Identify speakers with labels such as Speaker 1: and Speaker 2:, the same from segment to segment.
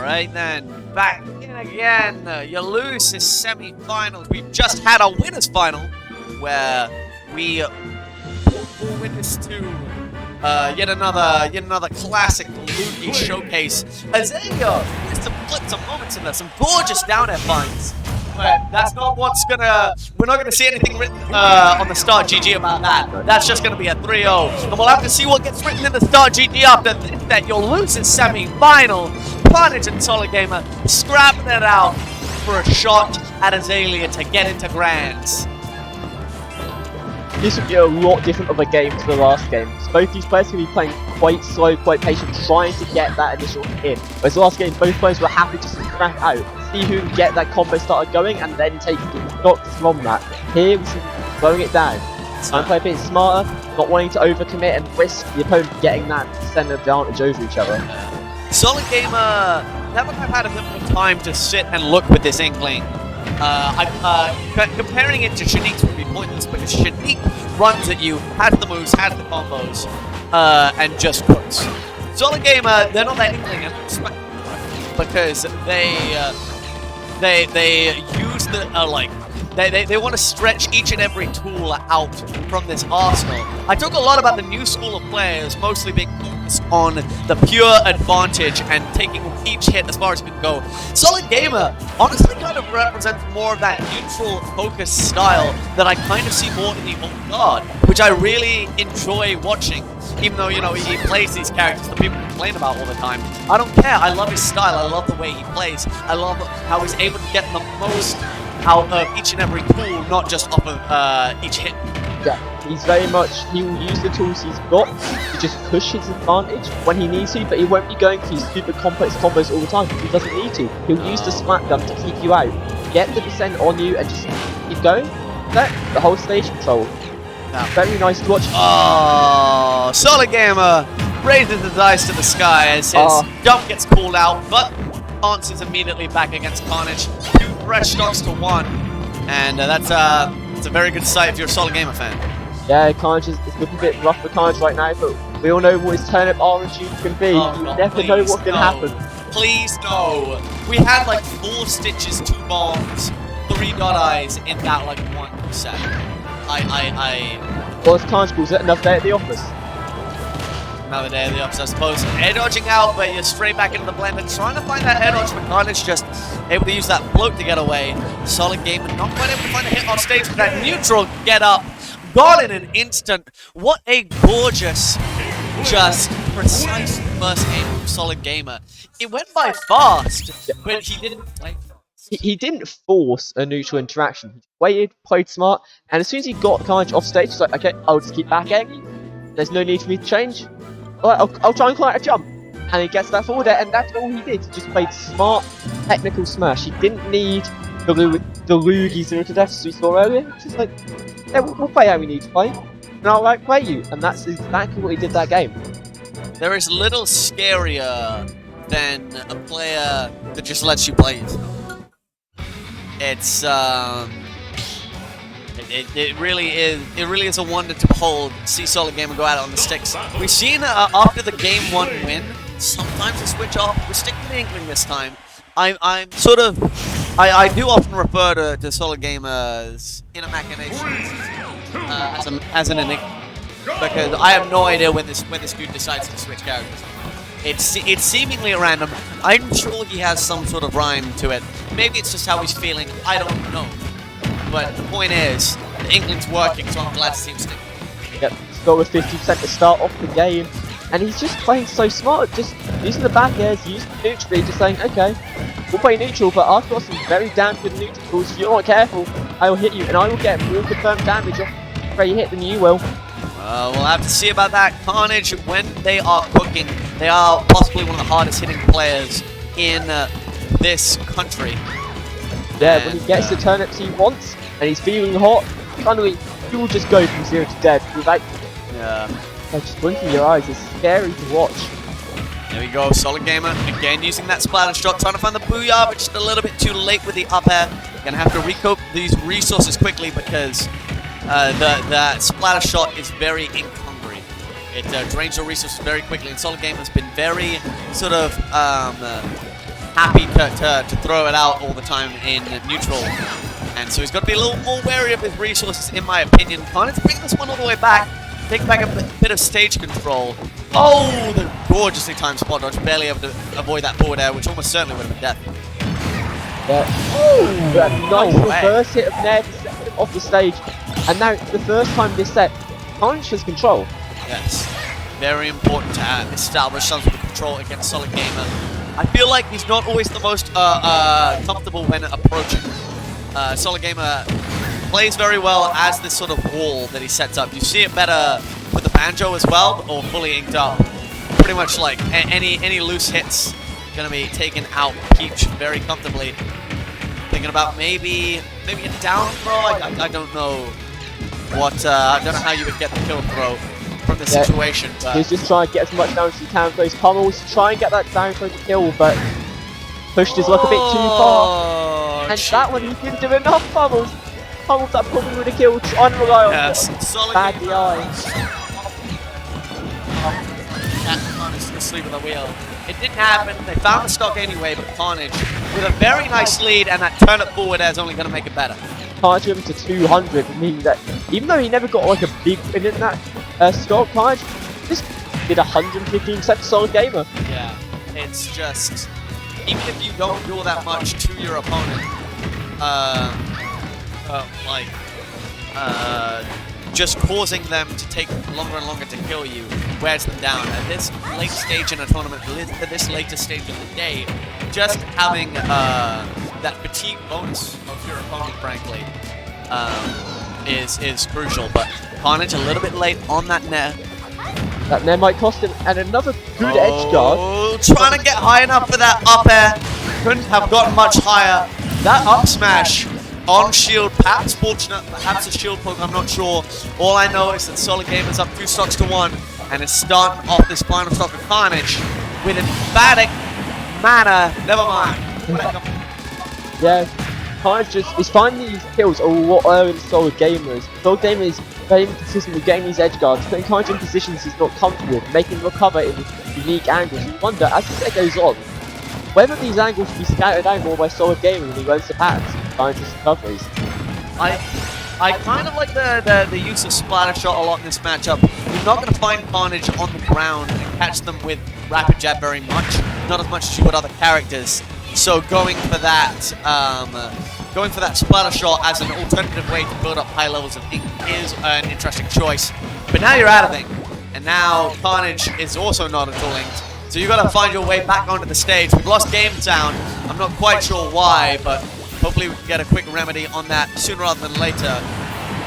Speaker 1: Alright then, back in again. You lose the semi-finals. We've just had a winners final where we were witness to yet another classic Lugi showcase. Azalea, there's some flips and moments in there, some gorgeous down air finds. But that's not what's gonna. We're not gonna see anything written on the Start GG about that. That's just gonna be a 3-0, and we'll have to see what gets written in the Start GG after this. That you'll lose in semi-final. Khanage and Solid Gamer scrapping it out for a shot at Azalea to get into Grands.
Speaker 2: This would be a lot different of a game to the last game. So both these players can be playing quite slow, quite patient, trying to get that initial hit. Whereas the last game, both players were happy just to scrap out, see who can get that combo started going, and then take the shots from that. Here, we see slowing it down. Trying to play a bit smarter, not wanting to overcommit and risk the opponent getting that center advantage over each other.
Speaker 1: Solid Gamer, never have had a bit more time to sit and look with this Inkling. Comparing it to Shanique's would be pointless because Shanique runs at you, has the moves, has the combos, and just cooks. Solid Gamer, they're not that Inkling, and because they use the they want to stretch each and every tool out from this arsenal. I talk a lot about the new school of players, mostly being focused on the pure advantage and taking each hit as far as it can go. Solid Gamer honestly kind of represents more of that neutral focus style that I kind of see more in the old guard, which I really enjoy watching. Even though, you know, he plays these characters that people complain about all the time. I don't care. I love his style. I love the way he plays. I love how he's able to get the most out of each and every tool, not just off of each hit.
Speaker 2: Yeah, he's very much, he will use the tools he's got to just push his advantage when he needs to, but he won't be going for these super complex combos all the time because he doesn't need to. He'll use the splat gun to keep you out, get the percent on you, and just keep going. That, the whole stage control. Very nice to watch.
Speaker 1: Oh, Solid Gamer raises his eyes to the sky as his jump gets called out, but answers immediately back against Khanage. 2 fresh stocks to 1, and that's a very good sight if you're a Solid Gamer fan.
Speaker 2: Yeah, Khanage is looking a bit rough for Khanage right now, but we all know what his turnip RNG can be. You never know what's going to happen.
Speaker 1: Please no. We had like 4 stitches, 2 bombs, 3 dot eyes in that like 1%.
Speaker 2: Well, it's Khanage calls it another day at the office.
Speaker 1: Another day at the office, I suppose. Air dodging out, but you're straight back into the blender. Trying to find that air dodge, but Khanage just able to use that float to get away. Solid Gamer not quite able to find a hit off stage with that neutral get up. Got in an instant. What a gorgeous, just precise first game from Solid Gamer. It went by fast, but he didn't play.
Speaker 2: He didn't force a neutral interaction. He waited, played smart, and as soon as he got Khanage off stage, he's like, okay, I'll just keep back aiming. There's no need for me to change. Alright, I'll try and call out a jump. And he gets that forward air, and that's all he did. He just played smart, technical smash. He didn't need the Lugi 0 to death we saw earlier. Just like, yeah, we'll play how we need to play, and I'll play you. And that's exactly what he did that game.
Speaker 1: There is little scarier than a player that just lets you play it. It's it really is a wonder to behold. See Solid Gamer go at it on the sticks. We've seen after the game 1 win, sometimes they switch off. We're sticking to Inkling this time. I'm sort of I do often refer to Solid Gamer's inner machinations as an enigma, because I have no idea when this dude decides to switch characters. It's seemingly random. I'm sure he has some sort of rhyme to it. Maybe it's just how he's feeling. I don't know. But the point is, the Inkling's working, so I'm glad to see him stick.
Speaker 2: Yep, he's got with 50% to start off the game, and he's just playing so smart, just using the back airs, using neutral, just saying, okay, we'll play neutral, but I've got some very damn good neutrals. If you're not careful, I will hit you, and I will get more confirmed damage off every hit than you will.
Speaker 1: We'll have to see about that. Khanage, when they are cooking, they are possibly one of the hardest hitting players in this country.
Speaker 2: Yeah, when he gets the turnips he wants, and he's feeling hot, suddenly you will just go from 0 to death without just blinking your eyes. It's scary to watch.
Speaker 1: There we go, Solid Gamer again using that splatter shot, trying to find the booyah, but just a little bit too late with the up air. Gonna have to recoup these resources quickly because the splatter shot is very encumbering. It drains your resources very quickly, and Solid Gamer has been very sort of happy to throw it out all the time in neutral. And so he's got to be a little more wary of his resources, in my opinion. Khanage bring this one all the way back. Take back a bit of stage control. Oh, the gorgeously timed spot dodge. Barely able to avoid that forward air, which almost certainly would have been death.
Speaker 2: Yeah. Oh, that nice reverse hit of Nair to set him off the stage. And now, the first time this set, Khanage has control.
Speaker 1: Yes. Very important to establish some sort of control against Solid Gamer. I feel like he's not always the most comfortable when approaching. Solid Gamer plays very well as this sort of wall that he sets up. You see it better with the banjo as well, or fully inked up. Pretty much like any loose hits gonna be taken out Peach very comfortably. Thinking about maybe a down throw. I don't know what. I don't know how you would get the kill throw from this situation. But
Speaker 2: he's just trying to get as much damage as he can with those pummels to try and get that down throw to kill, but pushed his luck a bit too far. And that one he didn't do enough pummels. Pummels that probably would have killed. Trying to rely on bad DI.
Speaker 1: Khanage to sleep at the wheel. It didn't happen. They found the stock anyway, but Khanage with a very nice lead, and that turn up forward air is only going to make it better.
Speaker 2: Khanage him to 200, meaning that even though he never got like a big win in that stock, Khanage just did 115% solid gamer.
Speaker 1: Yeah, it's just, even if you don't do all that much to your opponent, just causing them to take longer and longer to kill you wears them down. At this late stage in a tournament, at this later stage of the day, just having that fatigue bonus of your opponent, frankly, is crucial. But Khanage a little bit late on that Nair.
Speaker 2: That Nair might cost him, and another good edge guard.
Speaker 1: Oh, trying to get high enough for that up air. Couldn't have gotten much higher. That up smash on shield, perhaps fortunate, perhaps a shield poke, I'm not sure. All I know is that Solid Gamer's up 2 stocks to 1, and is starting off this final stock of Khanage with an emphatic mana. Never mind.
Speaker 2: Yeah, Khanage is finding these kills a lot earlier than Solid Gamers. Solid Gamer is very consistent with getting these edge guards, putting Khanage in positions he's not comfortable with, making him recover in unique angles. You wonder, as the set goes on, whether these angles should be scattered out more by Solid Gamer when he learns the patterns and finds his recoveries.
Speaker 1: I kind of like the use of splatter shot a lot in this matchup. You're not going to find Khanage on the ground and catch them with rapid jab very much, not as much as you would other characters. So going for that splatter shot as an alternative way to build up high levels of ink is an interesting choice. But now you're out of ink, and now Khanage is also not at all inked. So you got to find your way back onto the stage. We've lost game sound. I'm not quite sure why, but hopefully we can get a quick remedy on that sooner rather than later.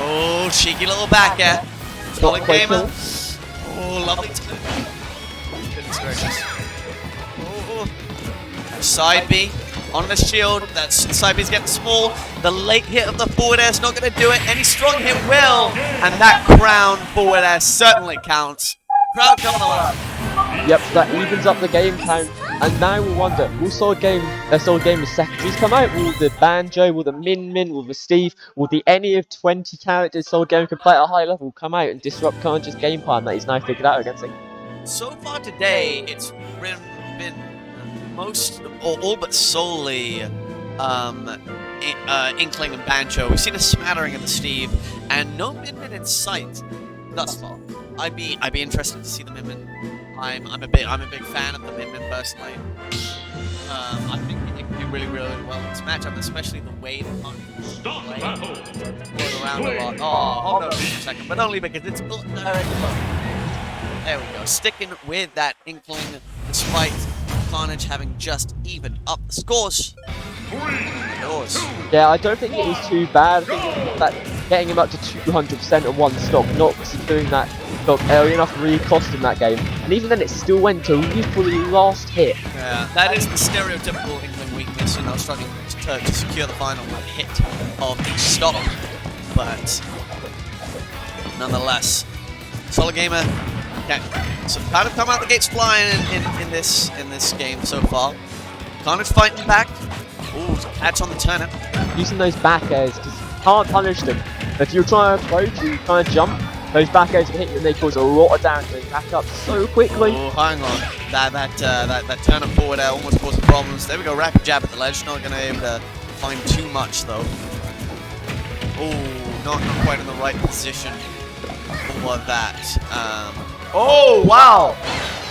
Speaker 1: Oh, cheeky little back air. Solid Gamer. Oh, lovely. Goodness gracious. Oh. Side B on the shield. That side B's getting small. The late hit of the forward air is not going to do it. Any strong hit will. And that crown forward air certainly counts. Crowd coming alive.
Speaker 2: Yep, that evens up the game count, and now we wonder, will Solid Gamer's secondaries come out? Will the Banjo, will the Min, will the Steve, will the any of 20 characters Solid Gamer can play at a high level come out and disrupt Khange's game plan that he's now figured out against him?
Speaker 1: So far today, it's been most, or all but solely, Inkling and Banjo. We've seen a smattering of the Steve, and no Min in sight thus far. I'd be interested to see the Min. I'm a big fan of the Min personally. I think he can do really well in this matchup, especially the way the Khanage play going around a lot. Oh, hold on for a second, but only because it's there we go. Sticking with that Inkling, despite Khanage having just evened up the scores.
Speaker 2: Yeah, I don't think it was too bad. I think that getting him up to 200% on one stock, not doing that stock early enough really cost him that game. And even then it still went to literally last hit.
Speaker 1: Yeah, that is the stereotypical Inkling weakness, you know, struggling to secure the final hit of each stock. But nonetheless, Solid Gamer can kind of come out the gates flying in this game so far. Khanage fighting back. Ooh, catch on the turnip.
Speaker 2: Using those back airs, because you can't punish them. If you're trying to approach, you kind of jump, Those back airs hit you and they cause a lot of damage. They back up so quickly.
Speaker 1: Oh, hang on. That turn up forward there almost caused problems. There we go, rapid jab at the ledge. Not going to be able to find too much though. Oh, not quite in the right position for that. Oh, wow!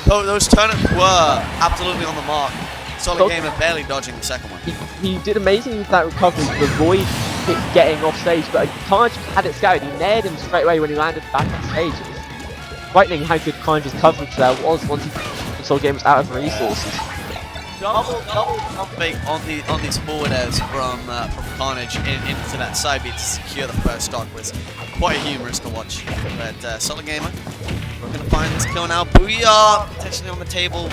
Speaker 1: Those turnips were absolutely on the mark. Solid game of barely dodging the second one.
Speaker 2: He did amazing with that recovery to avoid it getting off stage, but Khanage had it scouted. He nailed him straight away when he landed back on stage. It was frightening how good Khanage's coverage there was once the Solid game was out of resources.
Speaker 1: Double jumping on these forward airs from Khanage into that side beat to secure the first stock was quite humorous to watch. But Solid Gamer, we're gonna find this kill now. Booyah! Potentially on the table.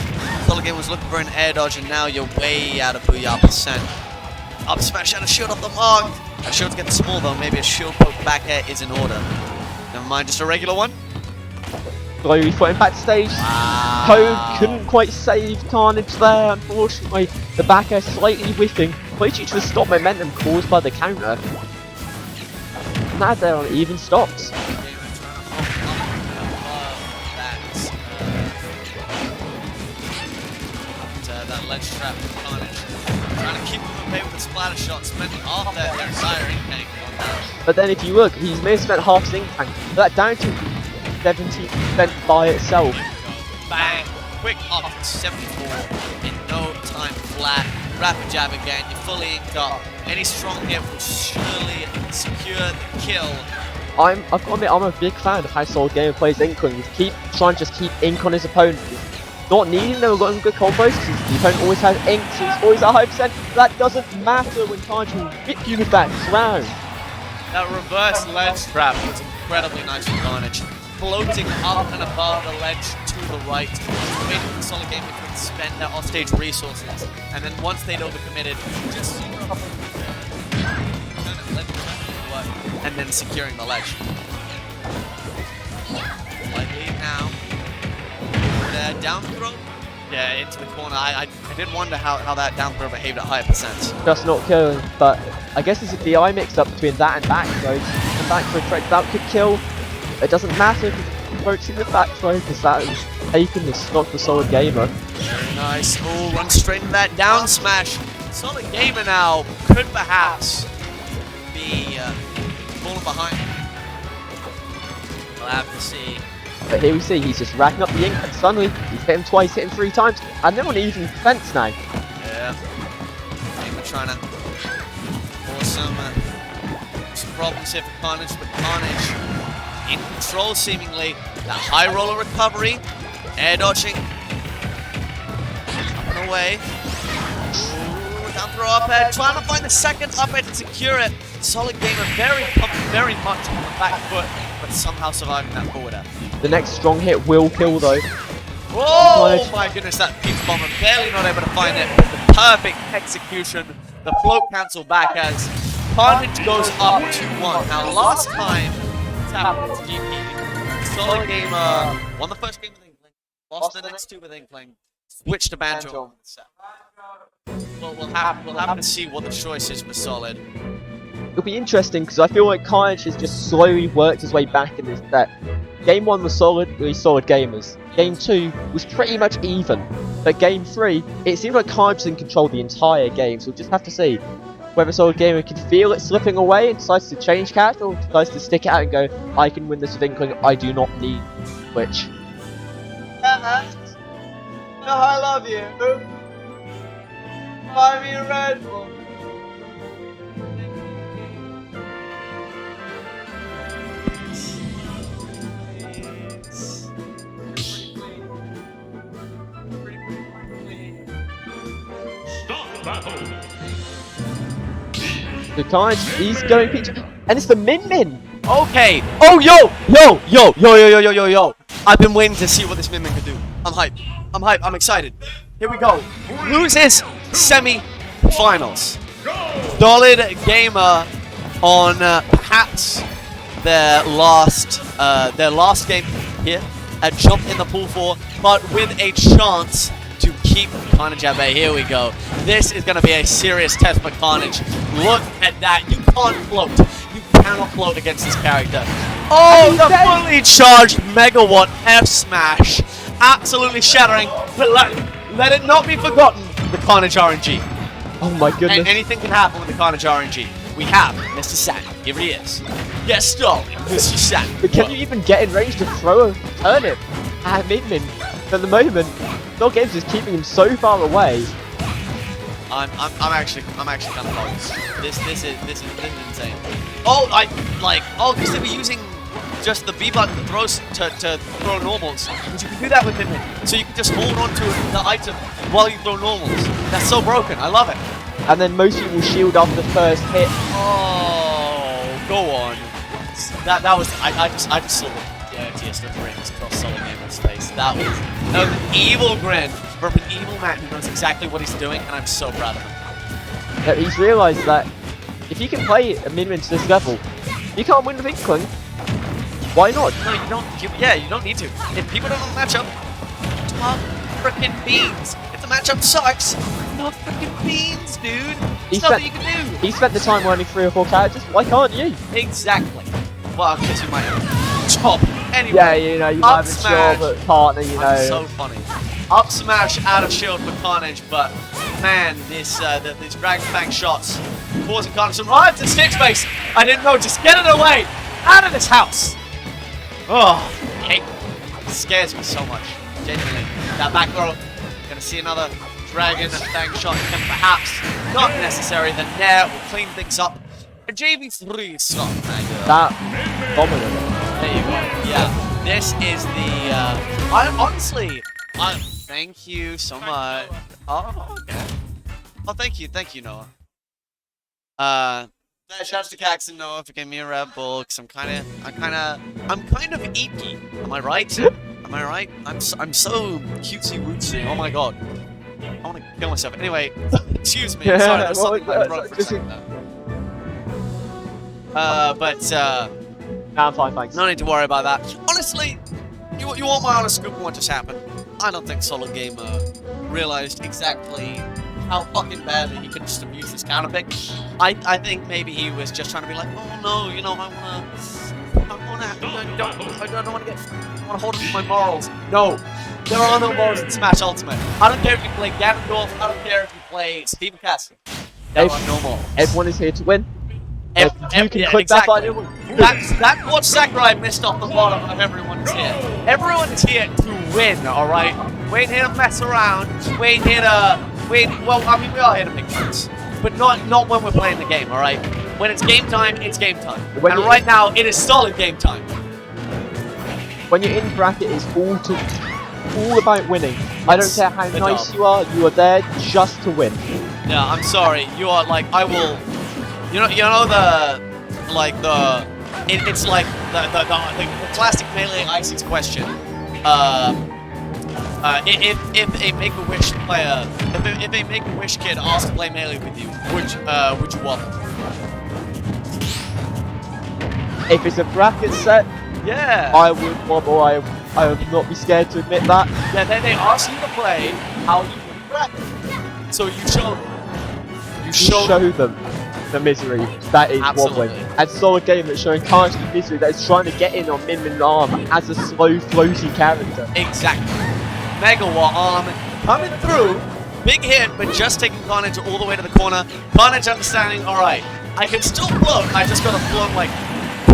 Speaker 1: Solid Gamer was looking for an air dodge, and now you're way out of Booyah percent. Up smash and a shield off the mark. That shield's getting small though. Maybe a shield poke back air is in order. Never mind, just a regular one.
Speaker 2: Slowly putting back to stage.
Speaker 1: Wow.
Speaker 2: Code couldn't quite save Khanage there, unfortunately. The back air slightly whiffing, but due to the stop momentum caused by the counter. Now they're on even stops.
Speaker 1: That ledge trap with Khanage. Trying to keep them away with the splatter shot, spending half their entire Inkling on that.
Speaker 2: But then if you look, he's may have spent half his Inkling. That down to 70% by itself.
Speaker 1: Bang! Quick up to 74 in no time flat. Rapid jab again, you're fully inked up. Any strong hit will surely secure the kill.
Speaker 2: I've got to admit, I'm a big fan of how Solid Gamer plays Inkling. He's trying to just keep ink on his opponent. He's not needing them, got some good combos. The opponent always has ink, so he's always at high percent. That doesn't matter when Khanage will whip you with that round.
Speaker 1: That reverse ledge trap was incredibly nice from Khanage. Floating up and above the ledge to the right, waiting for the Solid Gamer to spend their offstage resources, and then once they'd overcommitted, just and then securing the ledge. Light lead now. Down throw? Yeah, into the corner. I did wonder how that down throw behaved at higher percent.
Speaker 2: Just not killing, but I guess it's a DI mix up between that and back throw. The back throw threat that could kill. It doesn't matter if he's approaching the back throw because that is taking the stock for Solid Gamer.
Speaker 1: Very nice. Oh, run straight into that down smash. Solid Gamer now could perhaps be falling behind. We'll have to see.
Speaker 2: But here we see he's just racking up the ink and suddenly he's hit him twice, hit him 3 times, and they're on even defense now.
Speaker 1: Yeah. Gamer trying to cause some problems here for Khanage, but Khanage in control seemingly. That high roller recovery, air dodging, up and away. Ooh, down throw up air, trying to find the second up air to secure it. Solid Gamer very much on the back foot, but somehow surviving that forward air.
Speaker 2: The next strong hit will kill though.
Speaker 1: Oh my goodness, that Peach Bomber barely not able to find it, but the perfect execution. The float cancel back as Khanage goes up 2-1. Now last time it's happened to JITP, Solid Gamer won the first game with Inkling, lost the next 2 with Inkling, switched to Banjo. Well, we'll have to see what the choice is for Solid.
Speaker 2: It'll be interesting because I feel like Khanage has just slowly worked his way back in this set. Game 1 was solid, really solid gamers. Game 2 was pretty much even. But Game 3, it seemed like Khanage was in control the entire game, so we'll just have to see whether Solid Gamer can feel it slipping away and decides to change character, or decides to stick it out and go, I can win this with Inkling, I do not need Switch.
Speaker 1: I love you. Buy me a Red Bull.
Speaker 2: The Khanage, he's going Peach, and it's the Min.
Speaker 1: Okay. Oh, yo. I've been waiting to see what this Min can do. I'm hyped. I'm excited. Here we go. Loses semi-finals. Solid Gamer on perhaps their last game here at Jump in the Pool 4, but with a chance to keep Khanage at bay. Here we go. This is going to be a serious test for Khanage. Look at that. You can't float. You cannot float against this character. Oh, the fully charged Megawatt F smash. Absolutely shattering. But let it not be forgotten, the Khanage RNG.
Speaker 2: Oh my goodness.
Speaker 1: And anything can happen with the Khanage RNG. We have Mr. Sat. Here he is. Yes, darling, Mr. Sat.
Speaker 2: But can you even get in range to throw a turnip at Min? At the moment, Dog Games is keeping him so far away.
Speaker 1: I'm actually kind of close. This is insane. Oh, because they were using just the B button to throw normals. But you can do that with him. So you can just hold on to the item while you throw normals. That's so broken. I love it.
Speaker 2: And then most people shield after the first hit.
Speaker 1: Oh, go on. That was I just saw the dirtiest of grins across Solo Gamer's face. That was an evil grin from an evil man who knows exactly what he's doing, and I'm so proud of him.
Speaker 2: Yeah, he's realised that if you can play a Min to this level, you can't win with Inkling. Why not?
Speaker 1: No, you don't. You don't need to. If people don't know the matchup, top frickin' beans. If the matchup sucks, no frickin' beans, dude. There's nothing you can do.
Speaker 2: He spent the time learning 3 or 4 characters. Why can't you?
Speaker 1: Exactly. Well, because you might have job. Anyway.
Speaker 2: Yeah, you know, you might have a job at partner, you know.
Speaker 1: So funny. Up smash out of shield for Khanage, but man, these Dragon Fang shots causing Khanage to run to stick space. I didn't know. Just get it away, out of this house. Oh, it scares me so much. Genuinely, that back throw. Gonna see another Dragon Fang shot, and perhaps not necessary. The Nair will clean things up. A JV3 slot.
Speaker 2: That dominant.
Speaker 1: There you go. Yeah, this is the. Thank you so much. Oh, okay. Oh, thank you, Noah. Shouts to Cax and Noah for giving me a Red Bull, because I'm kind of eepy. Am I right? Am I right? I'm so cutesy rootsy. Oh my god. I want to kill myself. Anyway, excuse me. Sorry, that's something I wrote for a second though.
Speaker 2: Nah, I'm fine, thanks.
Speaker 1: No need to worry about that. Honestly, you want my honest scoop on what just happened? I don't think Solo Gamer realized exactly how fucking badly he could just abuse this counter pick. I think maybe he was just trying to be like, oh no, you know, I don't want to hold on to my morals. No, there are no morals in Smash Ultimate. I don't care if you play Ganondorf, I don't care if you play Steven Castle. There are no morals.
Speaker 2: Everyone is here to win.
Speaker 1: Exactly. That's what Sakurai missed off the bottom of everyone's here. Everyone is here to win, alright? We ain't here to mess around. We ain't here to... well, I mean, we are here to make points. But not when we're playing the game, alright? When it's game time, it's game time. And right now, it is solid game time.
Speaker 2: When you're in bracket, it's all about winning. I don't care how nice you are there just to win.
Speaker 1: Yeah, I'm sorry. You are like, I will... You know it's like the classic Melee Ices question. If a Make-A-Wish player, if a Make-A-Wish kid asked to play Melee with you, would you wobble?
Speaker 2: If it's a bracket set,
Speaker 1: yeah,
Speaker 2: I would wobble. I would not be scared to admit that.
Speaker 1: Yeah, they ask you to play how you win bracket, so you show them. You show them the misery that is wobbling. And Solo Gamer is showing Khanage the misery that is trying to get in on Min arm as a slow, floaty character. Exactly. Megawatt arm coming through. Big hit, but just taking Khanage all the way to the corner. Khanage understanding, alright, I can still float, I just gotta float like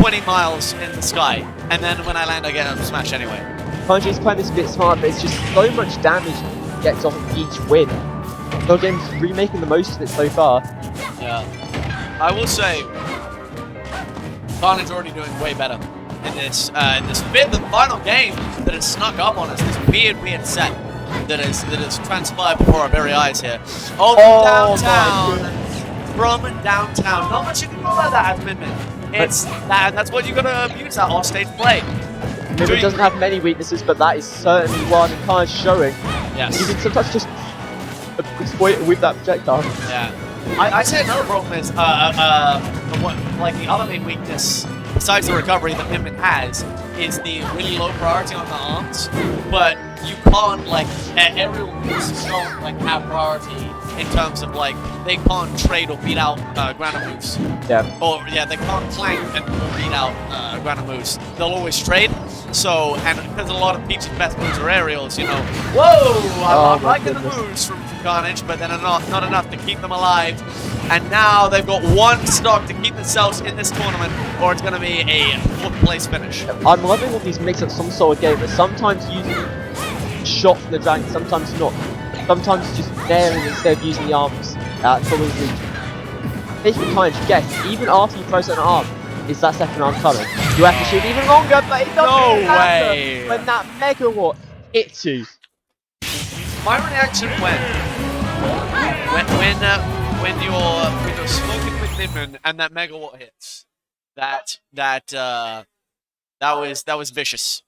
Speaker 1: 20 miles in the sky. And then when I land, I get a smash anyway.
Speaker 2: Khanage is playing this a bit smart, but it's just so much damage he gets off each win. Solo Game's remaking the most of it so far.
Speaker 1: Yeah. I will say, Khanage already doing way better in this fifth and final game that has snuck up on us. This weird set that has transpired before our very eyes here. Oh, from downtown. Not much you can do about that as Min. It's that's what you're gonna abuse that off-stage play.
Speaker 2: Min doesn't have many weaknesses, but that is certainly one Khanage showing.
Speaker 1: Yes.
Speaker 2: You can sometimes just exploit it with that projectile.
Speaker 1: Yeah. I say another problem is, like the other main weakness, besides the recovery that Min has, is the really low priority on the arms. But you can't like aerial moves don't like have priority in terms of like they can't trade or beat out ground moves.
Speaker 2: Yeah.
Speaker 1: Or yeah, they can't clank and beat out ground moves. They'll always trade. So and because a lot of Peach's best moves are aerials, you know. Whoa! I'm liking the moves from Khanage, but then not enough to keep them alive. And now they've got one stock to keep themselves in this tournament, or it's going to be a 4th place finish.
Speaker 2: I'm loving all these mix-ups, some sort of gamers. Sometimes using shot from the dragon, sometimes not. Sometimes just daring instead of using the arms. Following the if you kind of guess, even after you throw an arm, is that second arm coming? You have to shoot even longer, but it doesn't matter
Speaker 1: way.
Speaker 2: when that megawatt hits you.
Speaker 1: My reaction when you're smoking with Nimrin and that megawatt hits, that was vicious.